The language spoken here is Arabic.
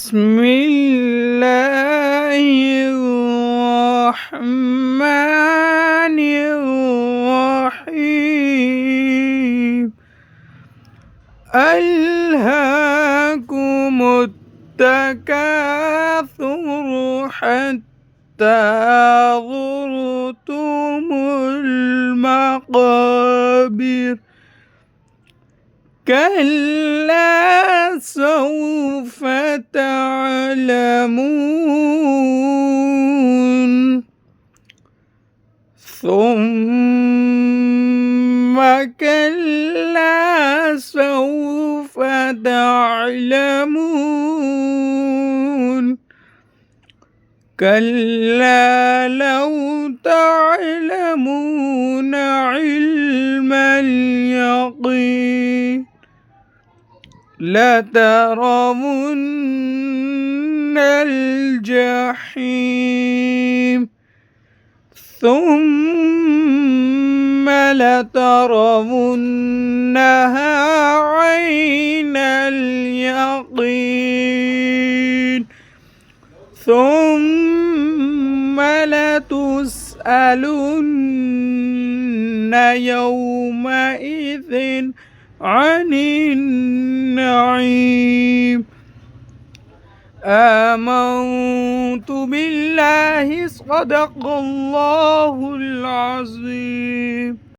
بسم الله الرحمن الرحيم. ألهاكم التكاثر حتى زرتم المقابر كلا سوف تعلمون ثم كلا سوف تعلمون كلا لو تعلمون علم اليقين لترون الجحيم ثم لترونها عين اليقين ثم لتسألن يومئذ عن النعيم. آمنت بالله صدق الله العظيم.